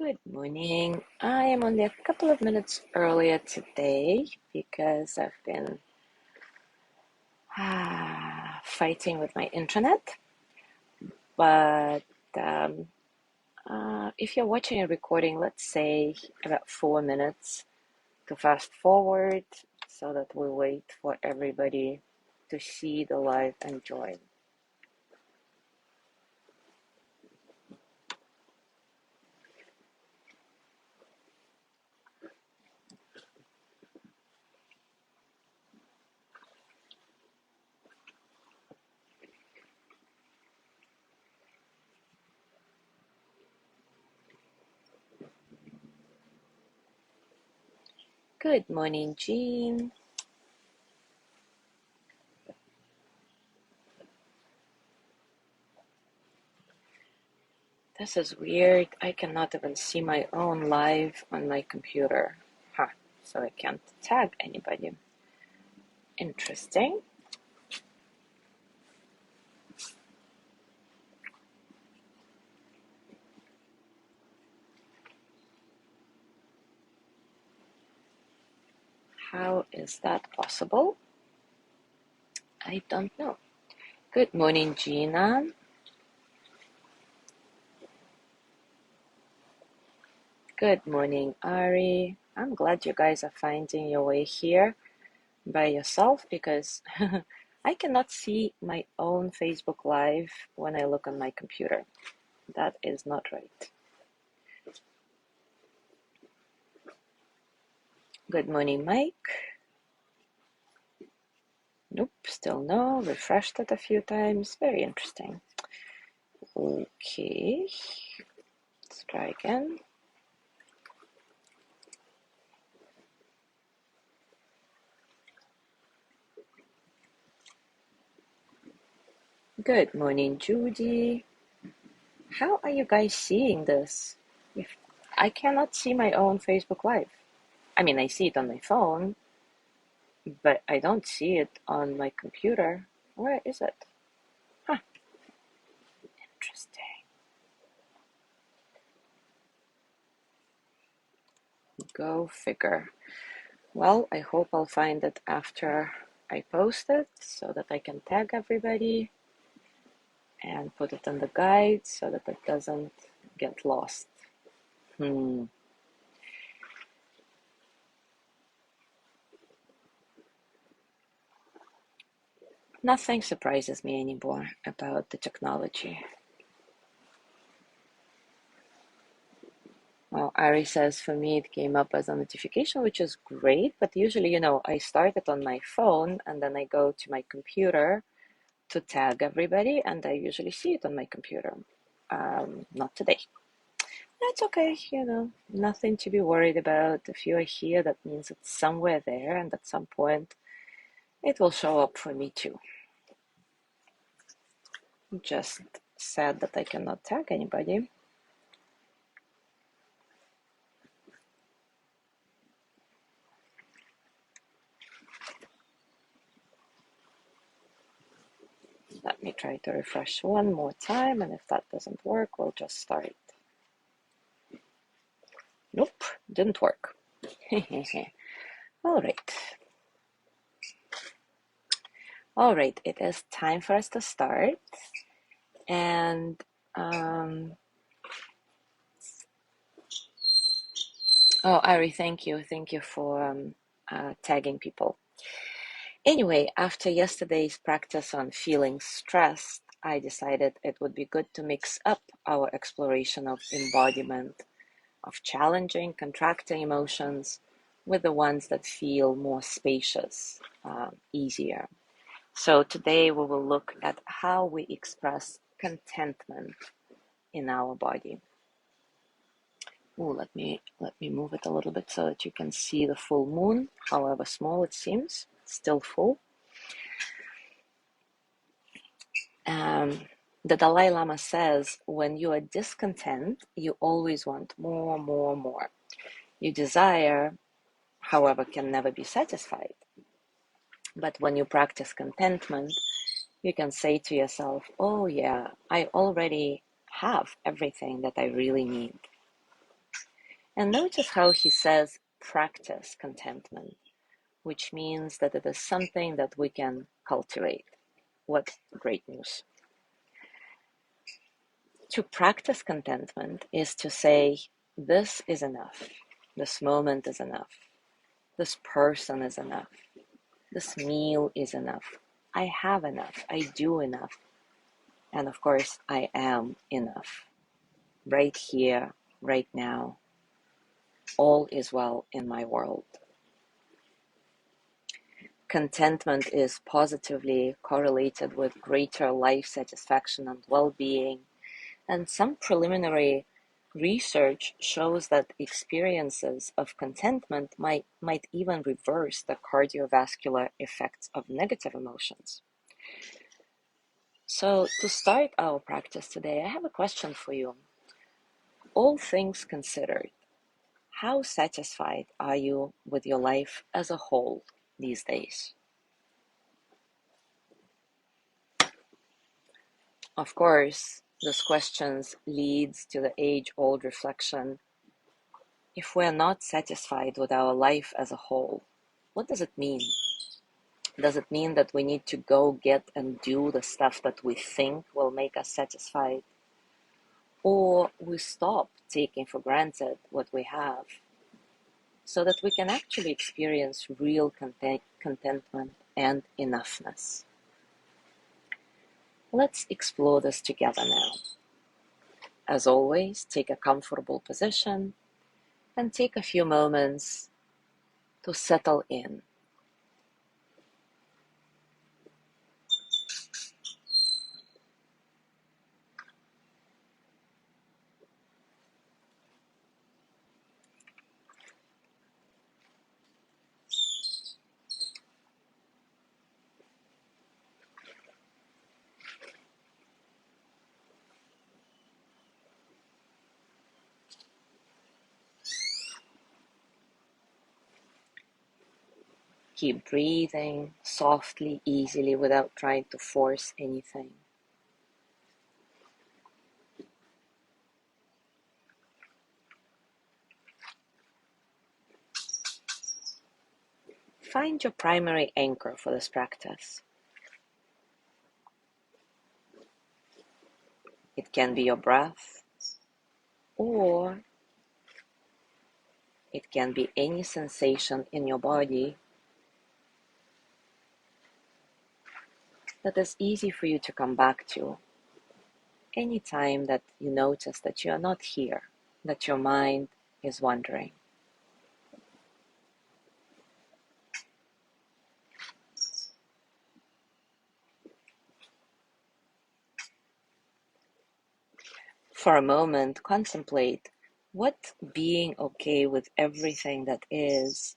Good morning. I am only a couple of minutes earlier today because I've been fighting with my internet. But um, if you're watching a recording, let's say about 4 minutes to fast forward so that we wait for everybody to see the live and join. Good morning, Jean. This is weird. I cannot even see my own live on my computer. So I can't tag anybody. Interesting. How is that possible? I don't know. Good morning, Gina. Good morning, Ari. I'm glad you guys are finding your way here by yourself because I cannot see my own Facebook Live when I look on my computer. That is not right. Good morning, Mike. Nope, still no. Refreshed it a few times. Very interesting. Okay, let's try again. Good morning, Judy. How are you guys seeing this? If I cannot see my own Facebook Live. I mean, I see it on my phone, but I don't see it on my computer. Where is it? Huh, interesting. Go figure. Well, I hope I'll find it after I post it so that I can tag everybody and put it in the guide so that it doesn't get lost. Nothing surprises me anymore about the technology. Well, Ari says for me it came up as a notification, which is great, but usually, I start it on my phone and then I go to my computer to tag everybody, and I usually see it on my computer. Not today. That's okay, nothing to be worried about. If you are here, that means it's somewhere there, and at some point it will show up for me too. Just sad that I cannot tag anybody. Let me try to refresh one more time, and if that doesn't work, we'll just start. Nope, didn't work. All right. All right, it is time for us to start. And Ari, thank you. Thank you for tagging people. Anyway, after yesterday's practice on feeling stressed, I decided it would be good to mix up our exploration of embodiment, of challenging, contracting emotions with the ones that feel more spacious, easier. So today we will look at how we express contentment in our body. Let me move it a little bit so that you can see the full moon, however small it seems, still full. The Dalai Lama says, when you are discontent, you always want more, more, more. Your desire, however, can never be satisfied. But when you practice contentment, you can say to yourself, oh yeah, I already have everything that I really need. And notice how he says practice contentment, which means that it is something that we can cultivate. What great news. To practice contentment is to say, this is enough. This moment is enough. This person is enough. This meal is enough. I have enough. I do enough. And of course, I am enough. Right here, right now. All is well in my world. Contentment is positively correlated with greater life satisfaction and well-being, and some preliminary research shows that experiences of contentment might even reverse the cardiovascular effects of negative emotions. So to start our practice today, I have a question for you. All things considered, how satisfied are you with your life as a whole these days? Of course, this question leads to the age-old reflection. If we're not satisfied with our life as a whole, what does it mean? Does it mean that we need to go get and do the stuff that we think will make us satisfied? Or we stop taking for granted what we have so that we can actually experience real contentment and enoughness? Let's explore this together now. As always, take a comfortable position and take a few moments to settle in. Keep breathing softly, easily, without trying to force anything. Find your primary anchor for this practice. It can be your breath, or it can be any sensation in your body that is easy for you to come back to anytime that you notice that you are not here, that your mind is wandering. For a moment, contemplate what being okay with everything that is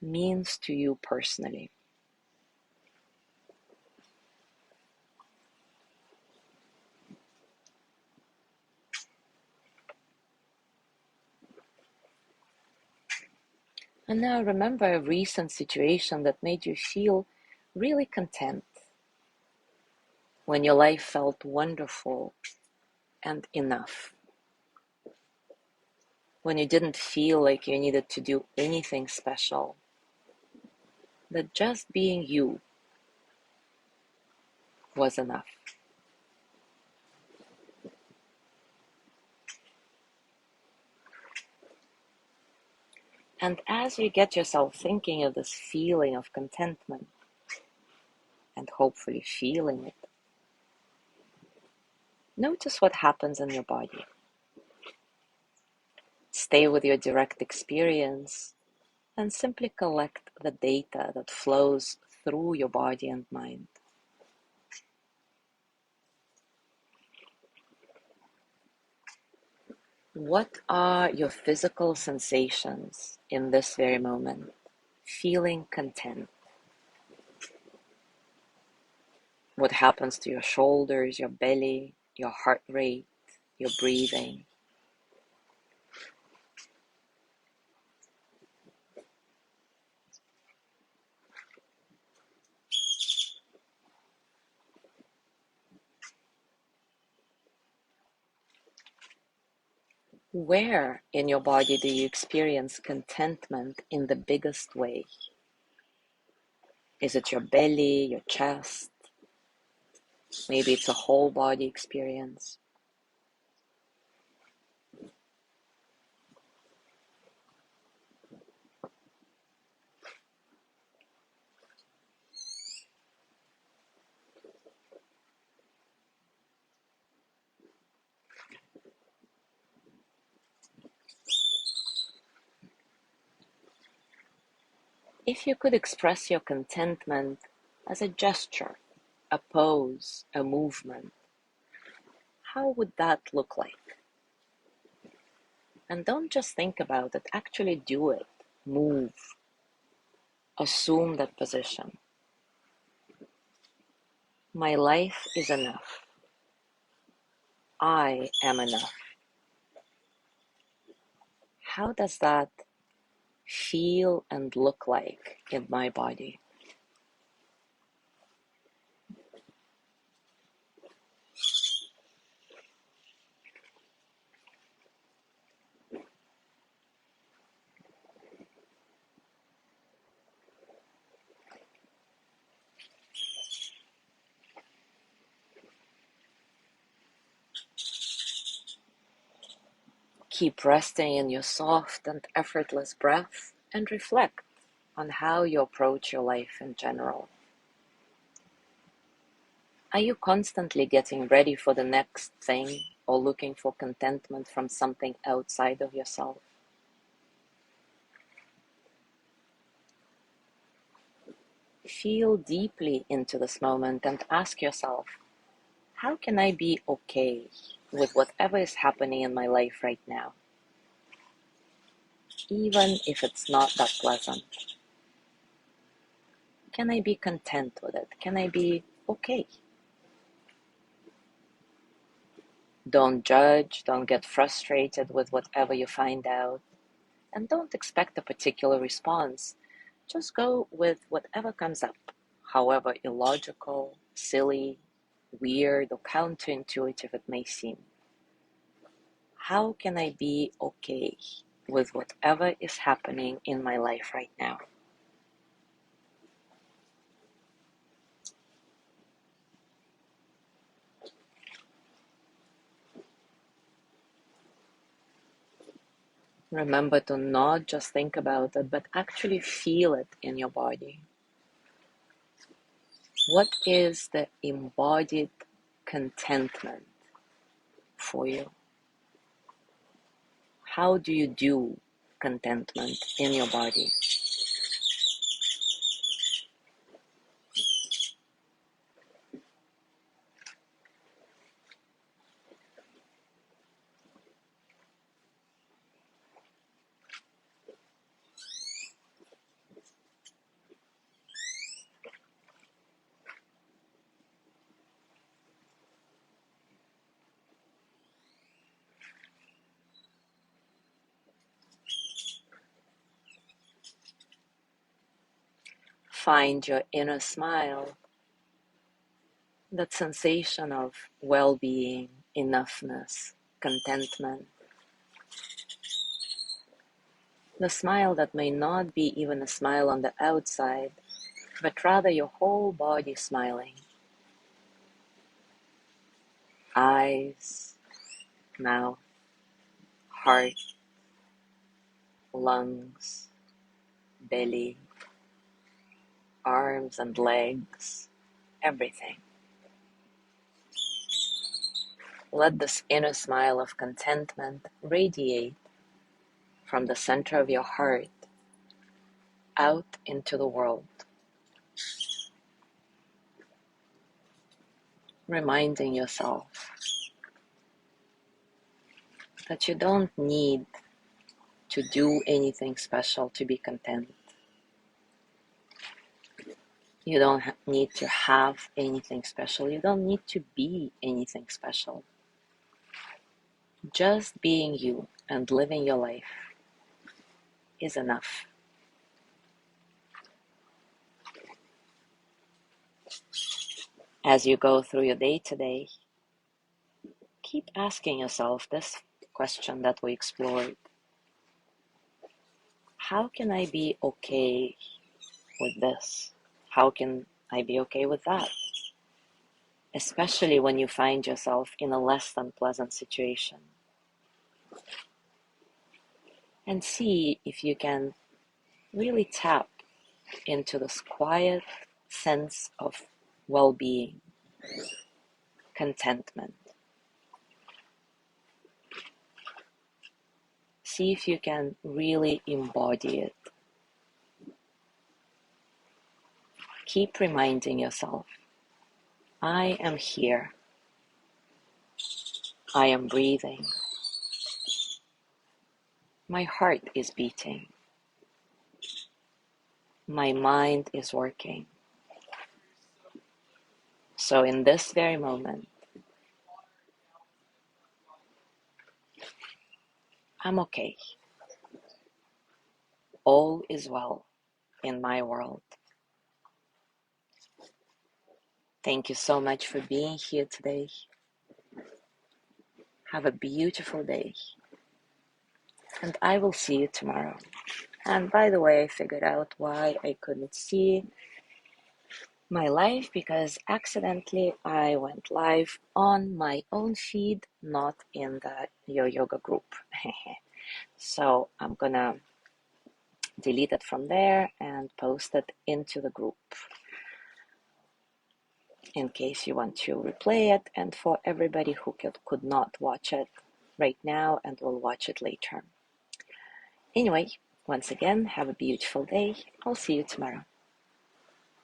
means to you personally. And now remember a recent situation that made you feel really content, when your life felt wonderful and enough, when you didn't feel like you needed to do anything special, that just being you was enough. And as you get yourself thinking of this feeling of contentment, and hopefully feeling it, notice what happens in your body. Stay with your direct experience and simply collect the data that flows through your body and mind. What are your physical sensations in this very moment? Feeling content. What happens to your shoulders, your belly, your heart rate, your breathing? Where in your body do you experience contentment in the biggest way? Is it your belly, your chest? Maybe it's a whole body experience. If you could express your contentment as a gesture, a pose, a movement, how would that look like? And don't just think about it, actually do it. Move, assume that position. My life is enough. I am enough. How does that feel and look like in my body? Keep resting in your soft and effortless breath and reflect on how you approach your life in general. Are you constantly getting ready for the next thing or looking for contentment from something outside of yourself? Feel deeply into this moment and ask yourself, how can I be okay with whatever is happening in my life right now, even if it's not that pleasant? Can I be content with it? Can I be okay? Don't judge, don't get frustrated with whatever you find out, and don't expect a particular response. Just go with whatever comes up, however illogical, silly, weird, or counterintuitive it may seem. How can I be okay with whatever is happening in my life right now? Remember to not just think about it, but actually feel it in your body. What is the embodied contentment for you? How do you do contentment in your body? Find your inner smile, that sensation of well-being, enoughness, contentment. The smile that may not be even a smile on the outside, but rather your whole body smiling. Eyes, mouth, heart, lungs, belly, arms and legs, everything. Let this inner smile of contentment radiate from the center of your heart out into the world, reminding yourself that you don't need to do anything special to be content. You don't need to have anything special. You don't need to be anything special. Just being you and living your life is enough. As you go through your day to day, keep asking yourself this question that we explored. How can I be okay with this? How can I be okay with that? Especially when you find yourself in a less than pleasant situation. And see if you can really tap into this quiet sense of well-being, contentment. See if you can really embody it. Keep reminding yourself, I am here. I am breathing. My heart is beating. My mind is working. So in this very moment, I'm okay. All is well in my world. Thank you so much for being here today. Have a beautiful day. And I will see you tomorrow. And by the way, I figured out why I couldn't see my live, because accidentally I went live on my own feed, not in the Your Yoga group. So I'm gonna delete it from there and post it into the group in case you want to replay it, and for everybody who could not watch it right now and will watch it later. Anyway, once again, have a beautiful day. I'll see you tomorrow.